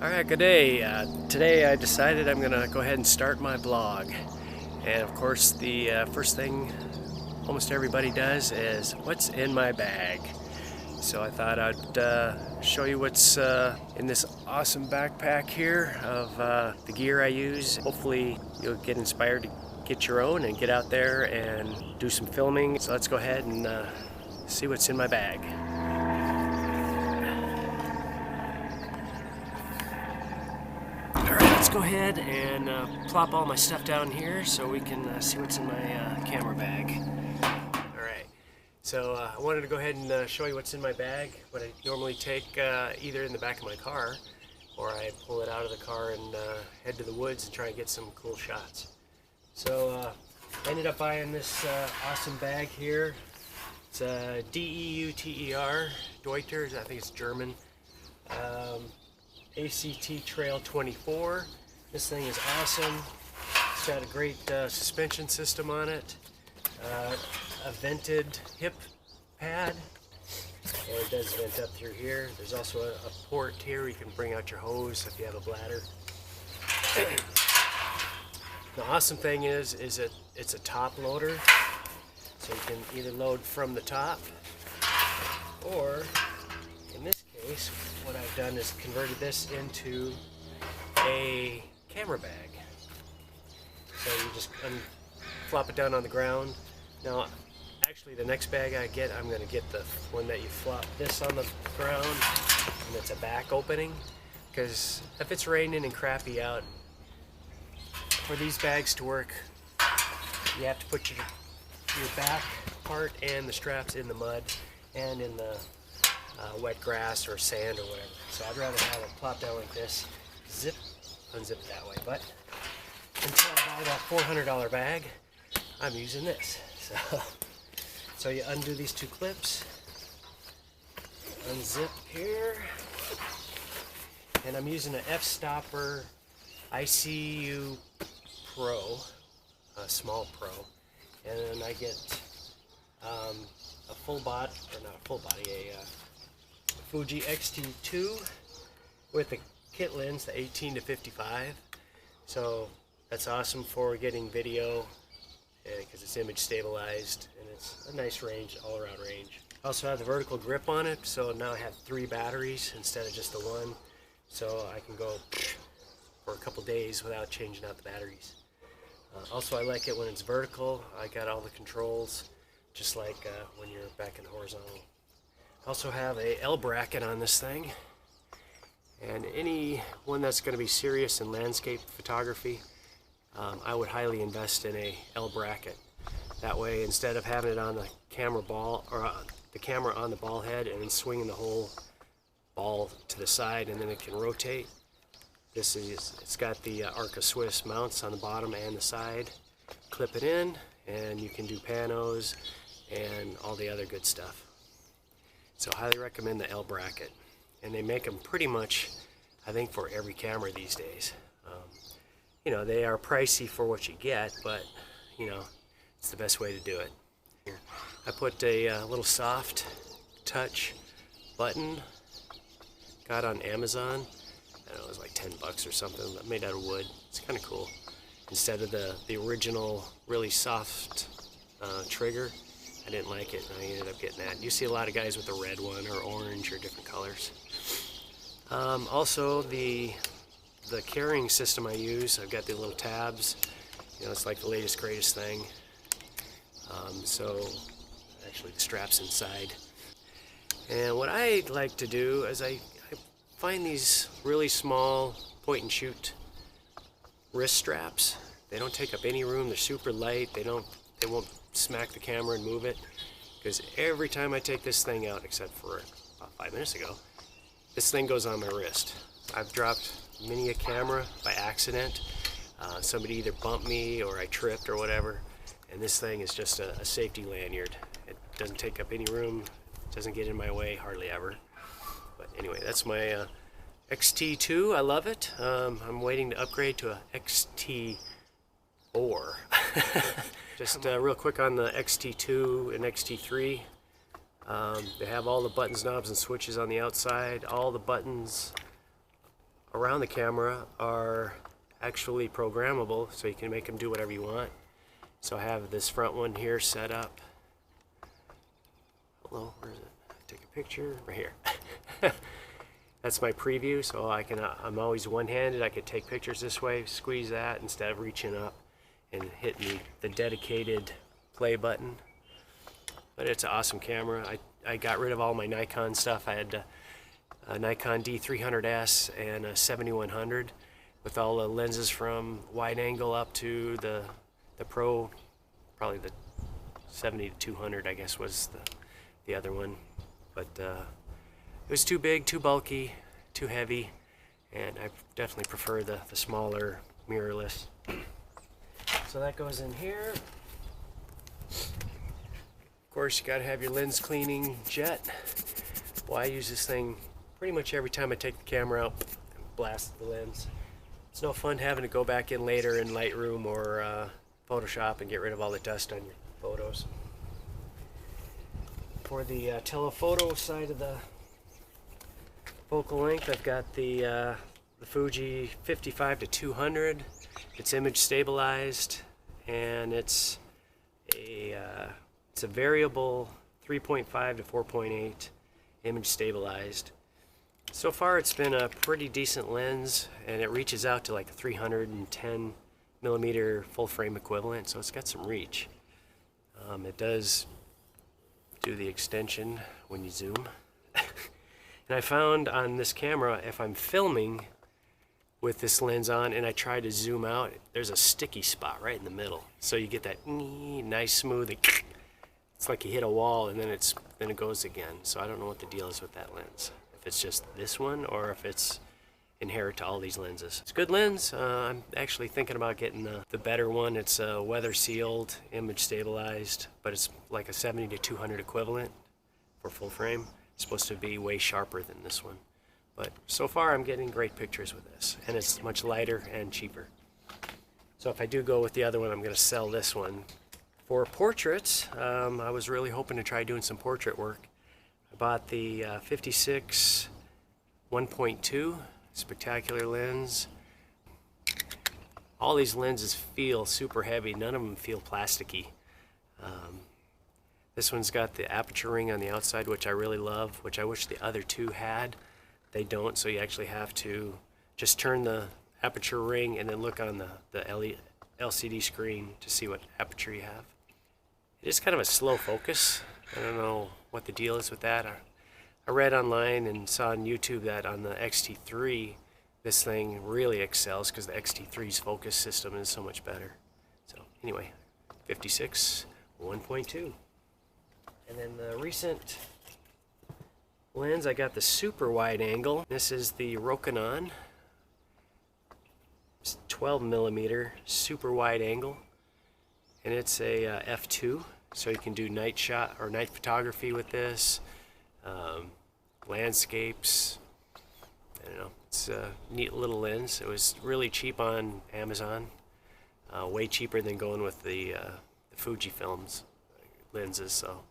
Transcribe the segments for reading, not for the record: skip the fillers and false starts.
Alright, good day. Today I decided I'm going to go ahead and start my blog. And of course the first thing almost everybody does is what's in my bag. So I thought I'd show you what's in this awesome backpack here of the gear I use. Hopefully you'll get inspired to get your own and get out there and do some filming. So let's go ahead and see what's in my bag. Let's go ahead and plop all my stuff down here so we can see what's in my camera bag. Alright, so I wanted to go ahead and show you what's in my bag. What I normally take either in the back of my car, or I pull it out of the car and head to the woods and try and get some cool shots. So I ended up buying this awesome bag here. It's a D-E-U-T-E-R, Deuter, I think it's German. ACT Trail 24. This thing is awesome. It's got a great suspension system on it. A vented hip pad. And it does vent up through here. There's also a port here where you can bring out your hose if you have a bladder. The awesome thing is that it's a top loader. So you can either load from the top, or in this case, what I've done is converted this into a camera bag. So you just flop it down on the ground. Now, actually the next bag I get, I'm going to get the one that you flop this on the ground and it's a back opening. Because if it's raining and crappy out, for these bags to work, you have to put your back part and the straps in the mud and in the wet grass or sand or whatever. So I'd rather have it plop down like this, zip, unzip it that way. But until I buy that $400 bag, I'm using this. So you undo these two clips, unzip here, and I'm using an F-Stopper ICU Pro, a small Pro, and then I get a full body, or not a full body, a Fuji X-T2 with the kit lens, the 18 to 55. So that's awesome for getting video because it's image stabilized and it's a nice range, all around range. I also have the vertical grip on it, so now I have 3 batteries instead of just the one. So I can go for a couple days without changing out the batteries. Also, I like it when it's vertical. I got all the controls, just like when you're back in horizontal. I also have a L bracket on this thing, and anyone that's going to be serious in landscape photography, I would highly invest in a L bracket. That way, instead of having it on the camera ball, or the camera on the ball head and then swinging the whole ball to the side and then it can rotate, it's got the Arca Swiss mounts on the bottom and the side. Clip it in and you can do panos and all the other good stuff. So highly recommend the L bracket, and they make them pretty much, I think, for every camera these days. You know, they are pricey for what you get, but you know, it's the best way to do it. Here, I put a little soft touch button, got on Amazon. I don't know, it was like 10 bucks or something, made out of wood. It's kind of cool. Instead of the original really soft trigger, I didn't like it, and I ended up getting that. You see a lot of guys with a red one or orange or different colors. Also, the carrying system I use, I've got the little tabs. You know, it's like the latest, greatest thing. So, actually the strap's inside. And what I like to do is I find these really small point-and-shoot wrist straps. They don't take up any room. They're super light. They won't smack the camera and move it, because every time I take this thing out, except for about 5 minutes ago, this thing goes on my wrist. I've dropped many a camera by accident. Somebody either bumped me or I tripped or whatever, and this thing is just a safety lanyard. It doesn't take up any room, doesn't get in my way hardly ever. But anyway, that's my XT2. I love it. I'm waiting to upgrade to a XT4. Just real quick on the XT2 and XT3. They have all the buttons, knobs, and switches on the outside. All the buttons around the camera are actually programmable, so you can make them do whatever you want. So I have this front one here set up. Hello, where is it? Take a picture right here. That's my preview, so I can. I'm always one-handed. I could take pictures this way, squeeze that instead of reaching up and hitting the dedicated play button. But it's an awesome camera. I got rid of all my Nikon stuff. I had a Nikon D300S and a 7100 with all the lenses from wide angle up to the Pro, probably the 70-200 I guess was the other one. But it was too big, too bulky, too heavy, and I definitely prefer the smaller mirrorless. So that goes in here. Of course, you gotta have your lens cleaning jet. Well, I use this thing pretty much every time I take the camera out and blast the lens. It's no fun having to go back in later in Lightroom or Photoshop and get rid of all the dust on your photos. For the telephoto side of the focal length, I've got the Fuji 55-200. It's image stabilized, and it's a variable 3.5 to 4.8 image stabilized. So far it's been a pretty decent lens, and it reaches out to like a 310 millimeter full frame equivalent, so it's got some reach. It does do the extension when you zoom. And I found on this camera, if I'm filming with this lens on and I try to zoom out, there's a sticky spot right in the middle. So you get that nice smooth, it's like you hit a wall and then it goes again. So I don't know what the deal is with that lens. If it's just this one or if it's inherent to all these lenses. It's a good lens. I'm actually thinking about getting the better one. It's weather sealed, image stabilized, but it's like a 70-200 equivalent for full frame. It's supposed to be way sharper than this one. But so far I'm getting great pictures with this, and it's much lighter and cheaper. So if I do go with the other one, I'm going to sell this one. For portraits, I was really hoping to try doing some portrait work. I bought the 56 1.2 spectacular lens. All these lenses feel super heavy. None of them feel plasticky. This one's got the aperture ring on the outside, which I really love, which I wish the other two had. They don't, so you actually have to just turn the aperture ring and then look on the LCD screen to see what aperture you have. It is kind of a slow focus. I don't know what the deal is with that. I read online and saw on YouTube that on the X-T3 this thing really excels because the X-T3's focus system is so much better. So anyway, 56 1.2. And then the recent lens, I got the super wide angle. This is the Rokinon. It's 12 millimeter super wide angle, and it's a f2, so you can do night shot or night photography with this, landscapes. I don't know. It's a neat little lens. It was really cheap on Amazon, way cheaper than going with the Fujifilm's lenses. So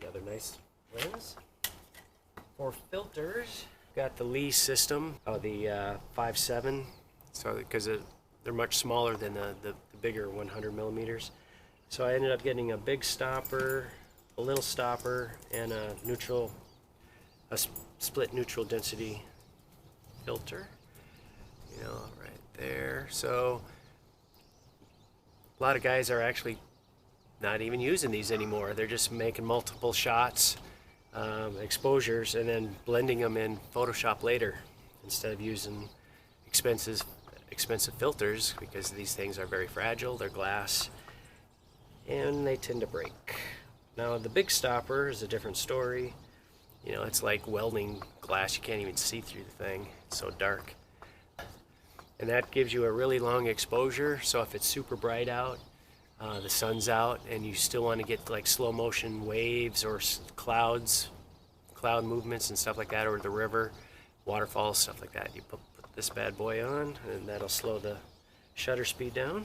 another nice lens. For filters, got the Lee system, the 5.7, so because they're much smaller than the bigger 100 millimeters. So I ended up getting a big stopper, a little stopper, and a split neutral density filter. You know, right there. So a lot of guys are actually not even using these anymore. They're just making multiple shots, exposures, and then blending them in Photoshop later instead of using expensive filters, because these things are very fragile. They're glass and they tend to break. Now the big stopper is a different story. You know, it's like welding glass. You can't even see through the thing. It's so dark. And that gives you a really long exposure, so if it's super bright out, the sun's out, and you still want to get like slow motion waves or cloud movements and stuff like that, or the river, waterfalls, stuff like that. You put this bad boy on, and that'll slow the shutter speed down.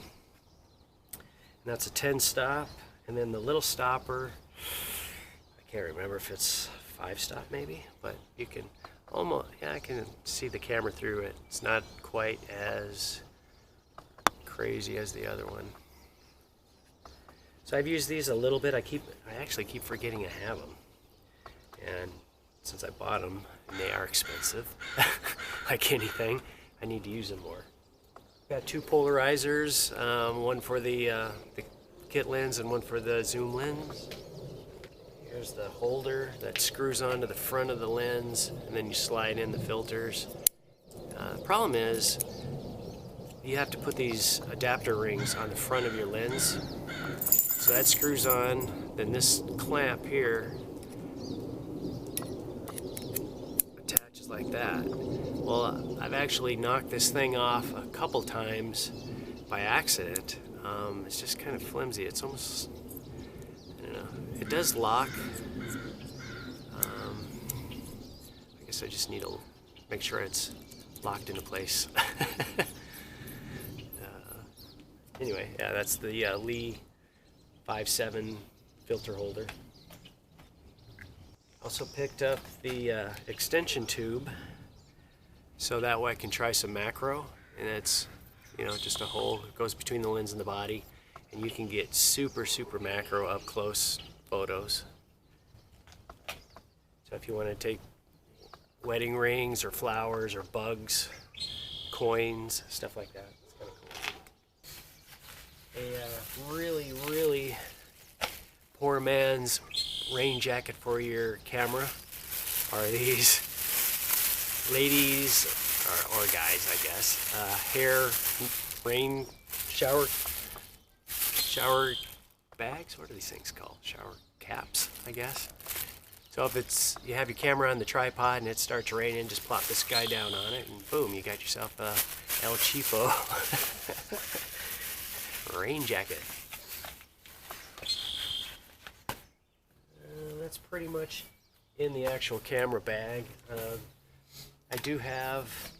And that's a 10 stop, and then the little stopper, I can't remember if it's 5 stop maybe, but you can almost, yeah, I can see the camera through it. It's not quite as crazy as the other one. So I've used these a little bit. I actually keep forgetting I have them. And since I bought them, and they are expensive, like anything, I need to use them more. Got two polarizers, one for the kit lens and one for the zoom lens. Here's the holder that screws onto the front of the lens, and then you slide in the filters. The problem is you have to put these adapter rings on the front of your lens. So that screws on, then this clamp here attaches like that. Well, I've actually knocked this thing off a couple times by accident. It's just kind of flimsy. It's almost, I don't know, it does lock. I guess I just need to make sure it's locked into place. Anyway, yeah, that's the Lee 5.7 filter holder. Also picked up the extension tube, so that way I can try some macro, and it's, you know, just a hole that goes between the lens and the body, and you can get super macro up close photos. So if you want to take wedding rings or flowers or bugs, coins, stuff like that, it's kind of cool. A really poor man's rain jacket for your camera are these ladies or guys, I guess, hair rain shower bags. What are these things called? Shower caps, I guess. So if it's, you have your camera on the tripod and it starts raining, just plop this guy down on it and boom, you got yourself a El Cheapo rain jacket. That's pretty much in the actual camera bag. I do have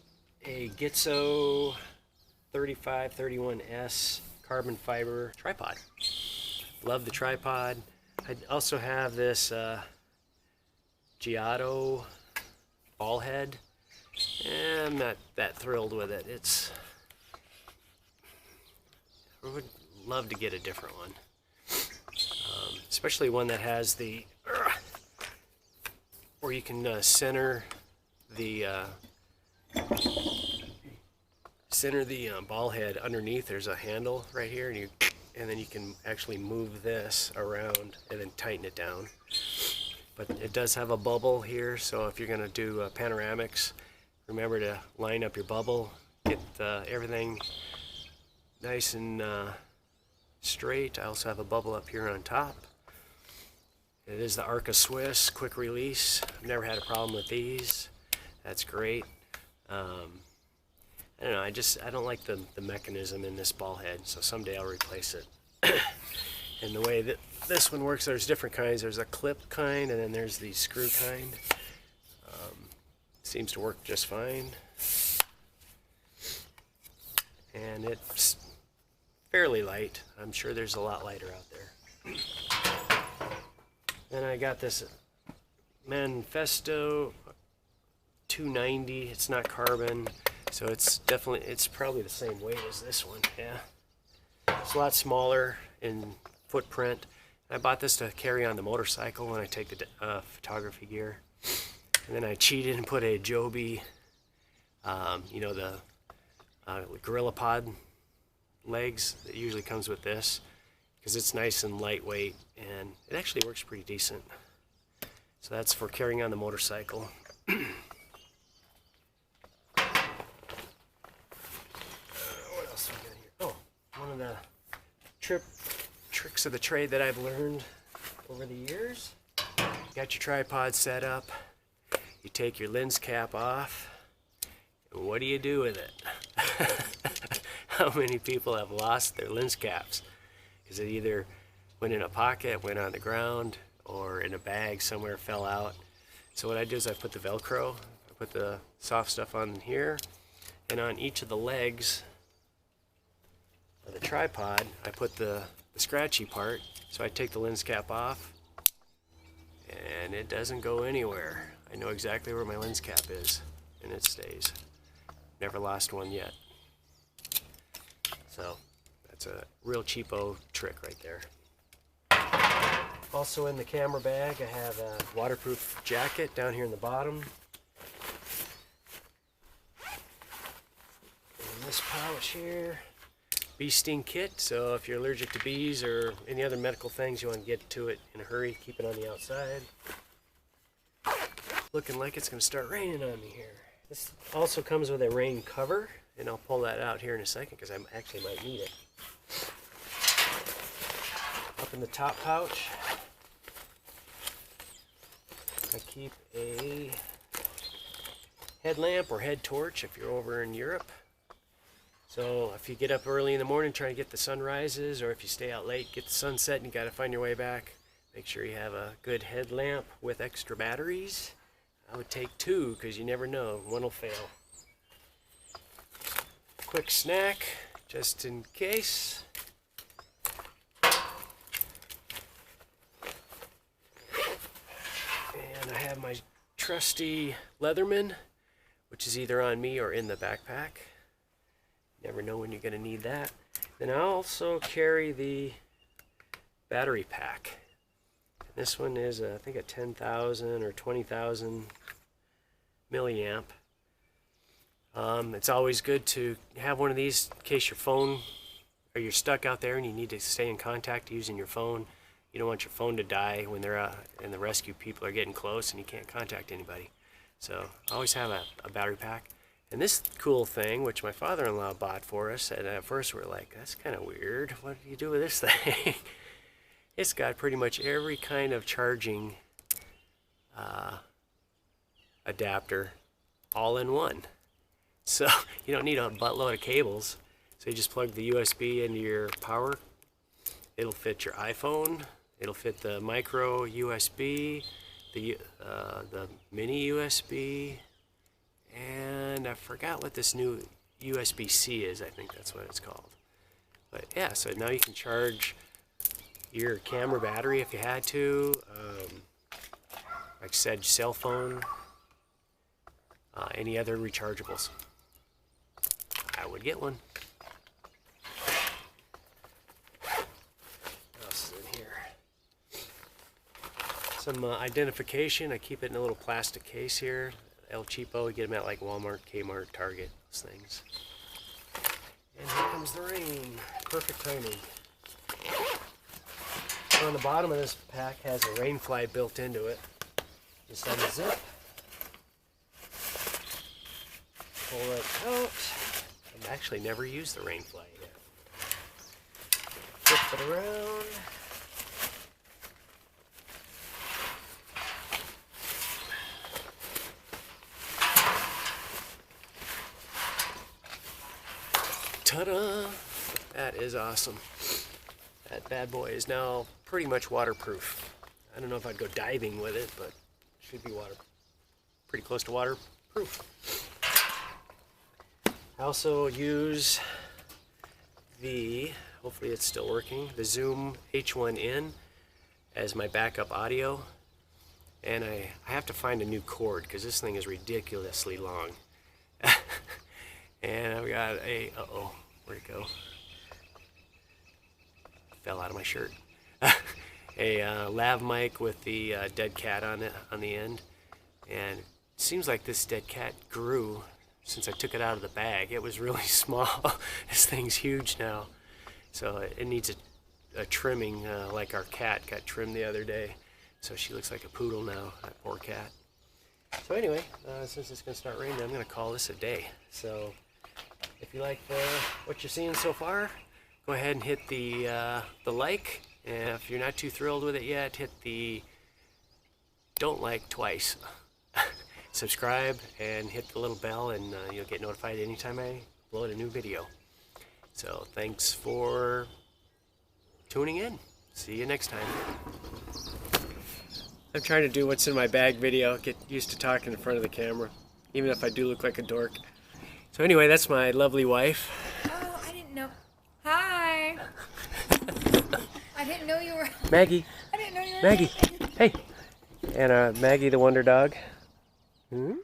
a Gitzo 3531S carbon fiber tripod. Love the tripod. I also have this Giotto ball head. I'm not that thrilled with it. I would love to get a different one, especially one that has the where you can center the ball head underneath. There's a handle right here, and then you can actually move this around and then tighten it down. But it does have a bubble here, so if you're going to do panoramics, remember to line up your bubble, get everything nice and straight. I also have a bubble up here on top. It is the Arca Swiss quick release. I've never had a problem with these. That's great. I don't know, I don't like the mechanism in this ball head, so someday I'll replace it. And the way that this one works, there's different kinds. There's a clip kind, and then there's the screw kind. Seems to work just fine. And it's fairly light. I'm sure there's a lot lighter out there. Then I got this Manifesto 290. It's not carbon, so it's probably the same weight as this one. Yeah, it's a lot smaller in footprint. I bought this to carry on the motorcycle when I take the photography gear. And then I cheated and put a Joby, you know, the GorillaPod legs that usually comes with this, because it's nice and lightweight, and it actually works pretty decent. So that's for carrying on the motorcycle. What else we got here? Oh, one of the tricks of the trade that I've learned over the years. You got your tripod set up, you take your lens cap off, and what do you do with it? How many people have lost their lens caps? Because it either went in a pocket, went on the ground, or in a bag somewhere, fell out. So what I do is I put the Velcro, I put the soft stuff on here, and on each of the legs of the tripod, I put the scratchy part. So I take the lens cap off, and it doesn't go anywhere. I know exactly where my lens cap is, and it stays. Never lost one yet. So that's a real cheapo trick right there. Also in the camera bag, I have a waterproof jacket down here in the bottom. And this pouch here, bee sting kit. So if you're allergic to bees or any other medical things, you want to get to it in a hurry, keep it on the outside. Looking like it's going to start raining on me here. This also comes with a rain cover, and I'll pull that out here in a second because I actually might need it. Up in the top pouch, I keep a headlamp or head torch if you're over in Europe. So if you get up early in the morning trying to get the sunrises, or if you stay out late, get the sunset and you got to find your way back, make sure you have a good headlamp with extra batteries. I would take 2 because you never know, one will fail. Quick snack just in case. And I have my trusty Leatherman, which is either on me or in the backpack. Never know when you're going to need that. Then I also carry the battery pack. This one is, I think, a 10,000 or 20,000 milliamp. It's always good to have one of these in case your phone, or you're stuck out there and you need to stay in contact using your phone. You don't want your phone to die when they're out and the rescue people are getting close and you can't contact anybody. So I always have a battery pack. And this cool thing, which my father-in-law bought for us, and at first we were like, that's kind of weird. What do you do with this thing? It's got pretty much every kind of charging adapter all in one. So you don't need a buttload of cables. So you just plug the USB into your power. It'll fit your iPhone. It'll fit the micro USB, the mini USB, and I forgot what this new USB-C is. I think that's what it's called. But yeah, so now you can charge your camera battery if you had to. Like I said, cell phone, any other rechargeables. I would get one. What else is in here? Some identification. I keep it in a little plastic case here. El Cheapo, you get them at like Walmart, Kmart, Target, those things. And here comes the rain. Perfect timing. So on the bottom of this pack has a rain fly built into it. Just unzip. Pull it out. I've actually never used the rain fly yet. Flip it around. Ta-da! That is awesome. That bad boy is now pretty much waterproof. I don't know if I'd go diving with it, but it should be pretty close to waterproof. I also use hopefully it's still working, the Zoom H1N as my backup audio. And I have to find a new cord because this thing is ridiculously long. And I've got uh-oh, where'd it go? Fell out of my shirt. A lav mic with the dead cat on the end. And it seems like this dead cat grew since I took it out of the bag. It was really small. This thing's huge now. So it needs a trimming, like our cat got trimmed the other day. So she looks like a poodle now, that poor cat. So anyway, since it's going to start raining, I'm going to call this a day. So if you like what you're seeing so far, go ahead and hit the like. And if you're not too thrilled with it yet, hit the don't like twice. Subscribe and hit the little bell, and you'll get notified anytime I upload a new video. So thanks for tuning in. See you next time. I'm trying to do what's in my bag video, get used to talking in front of the camera, even if I do look like a dork. So anyway, that's my lovely wife. Oh, I didn't know. Hi. I didn't know you were. Maggie. I didn't know you were. Maggie. Hey. And Maggie the Wonder Dog. Hmm?